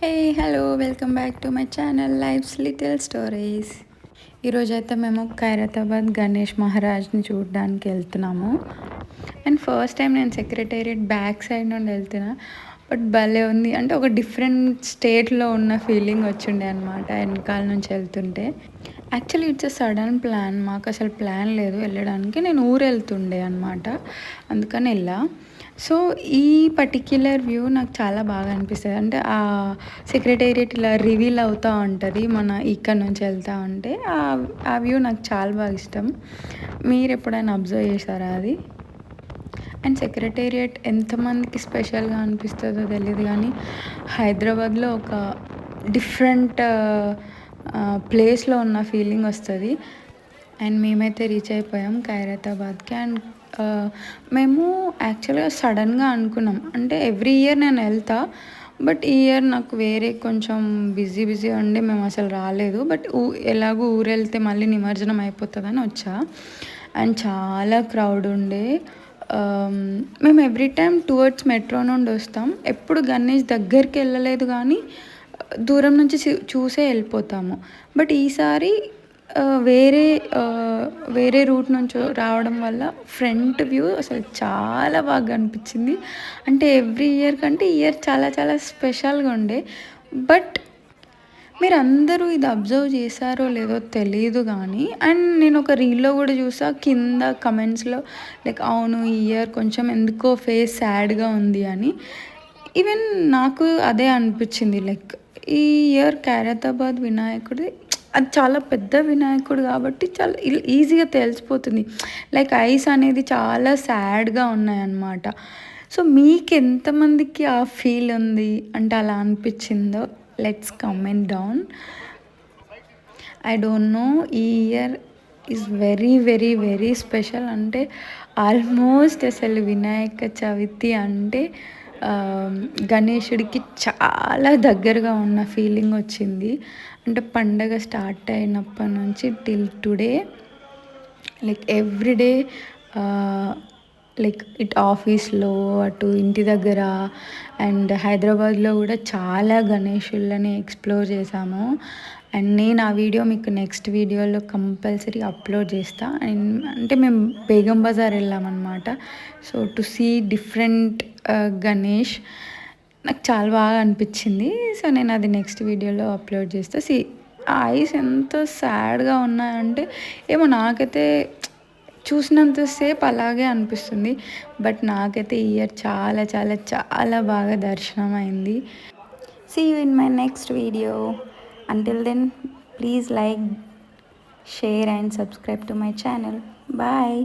Hey hello welcome back to my channel life's little stories. ఈరోజైతే మేము ఖైరతాబాద్ గణేష్ మహారాజ్ని చూడడానికి వెళ్తున్నాము. అండ్ ఫస్ట్ టైం నేను సెక్రటేరియట్ బ్యాక్ సైడ్ నుండి వెళ్తున్నా. బట్ భలే ఉంది, అంటే ఒక డిఫరెంట్ స్టేట్లో ఉన్న ఫీలింగ్ వచ్చిండే అనమాట వెనకాల నుంచి వెళ్తుంటే. Actually it's a sudden plan, మాకు అసలు ప్లాన్ లేదు వెళ్ళడానికి. నేను ఊరు వెళ్తుండే అనమాట, అందుకని వెళ్ళా. సో ఈ పర్టిక్యులర్ వ్యూ నాకు చాలా బాగా అనిపిస్తుంది. అంటే ఆ సెక్రటేరియట్ ఇలా రివీల్ అవుతూ ఉంటుంది మన ఇక్కడ నుంచి వెళ్తూ ఉంటే. ఆ వ్యూ నాకు చాలా బాగా ఇష్టం. మీరు ఎప్పుడైనా అబ్జర్వ్ చేశారా అది? అండ్ సెక్రటేరియట్ ఎంతమందికి స్పెషల్గా అనిపిస్తుందో తెలియదు, కానీ హైదరాబాద్లో ఒక డిఫరెంట్ ప్లేస్లో ఉన్న ఫీలింగ్ వస్తుంది. అండ్ మేమైతే రీచ్ అయిపోయాం ఖైరతాబాద్కి. అండ్ మేము యాక్చువల్గా సడన్గా అనుకున్నాం, అంటే ఎవ్రీ ఇయర్ నేను వెళ్తా, బట్ ఈ ఇయర్ నాకు వేరే కొంచెం బిజీ ఉండి మేము అసలు రాలేదు. బట్ ఎలాగో ఊరు వెళ్తే మళ్ళీ నిమజ్జనం అయిపోతుందని వచ్చా. అండ్ చాలా క్రౌడ్ ఉండే. మేము ఎవ్రీ టైం టువర్డ్స్ మెట్రో నుండి వస్తాం. ఎప్పుడు గణేష్ దగ్గరికి వెళ్ళలేదు, కానీ దూరం నుంచి చూసే వెళ్ళిపోతాము. బట్ ఈసారి వేరే వేరే రూట్ నుంచి రావడం వల్ల ఫ్రంట్ వ్యూ అసలు చాలా బాగా అనిపించింది. అంటే ఎవ్రీ ఇయర్ కంటే ఇయర్ చాలా చాలా స్పెషల్గా ఉండే. బట్ మీరు అందరూ ఇది అబ్జర్వ్ చేశారో లేదో తెలియదు, కానీ అండ్ నేను ఒక రీల్లో కూడా చూసా, కింద కమెంట్స్లో లైక్ అవును ఈ ఇయర్ కొంచెం ఎందుకో ఫేస్ సాడ్గా ఉంది అని. ఈవెన్ నాకు అదే అనిపించింది. లైక్ ఈ ఇయర్ ఖైరతాబాద్ వినాయకుడి అది చాలా పెద్ద వినాయకుడు కాబట్టి చాలా ఈజీగా తెలిసిపోతుంది. లైక్ ఐస్ అనేది చాలా సాడ్గా ఉన్నాయన్నమాట. సో మీకు ఎంతమందికి ఆ ఫీల్ ఉంది, అంటే అలా అనిపించిందో let's comment down. I don't know, ఈ ఇయర్ ఈజ్ వెరీ స్పెషల్. అంటే ఆల్మోస్ట్ అసలు వినాయక చవితి అంటే గణేశుడికి చాలా దగ్గరగా ఉన్న ఫీలింగ్ వచ్చింది. అంటే పండగ స్టార్ట్ అయినప్పటి నుంచి till today, like everyday, like ఇటు ఆఫీస్లో అటు ఇంటి దగ్గర అండ్ హైదరాబాద్లో కూడా చాలా గణేషులని ఎక్స్ప్లోర్ చేశాము. అండ్ నేను ఆ వీడియో మీకు నెక్స్ట్ వీడియోలో కంపల్సరీ అప్లోడ్ చేస్తా. అండ్ అంటే మేము బేగం బజార్ వెళ్ళామన్నమాట. So to see different Ganesh నాకు చాలా బాగా అనిపించింది. సో నేను అది నెక్స్ట్ వీడియోలో అప్లోడ్ చేస్తా. ఆ ఐస్ ఎంత సాడ్గా ఉన్నాయంటే ఏమో నాకైతే చూసినంతసేపు అలాగే అనిపిస్తుంది. బట్ నాకైతే ఈ ఇయర్ చాలా చాలా చాలా బాగా దర్శనం అయింది. See you in my next video. Until then please like, share and subscribe to my channel. Bye.